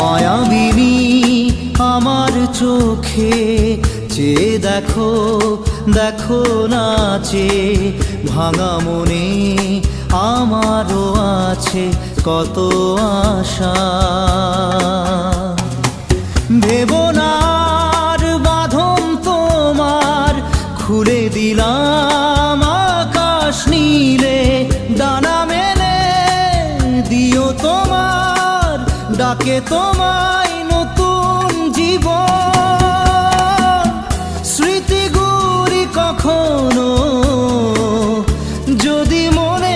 মায়াবিনী আমার চোখে চেয়ে দেখো, দেখো নাচে ভাঙা মনে আমারও আছে কত আশা। ভেবো না আর বাঁধন তোমার, খুলে দিলাম আকাশ নীলে, ডানা মেলে দিও তোমার ডাকে তোমায় নতুন জীবন। স্মৃতিগুলি কখনো যদি মনে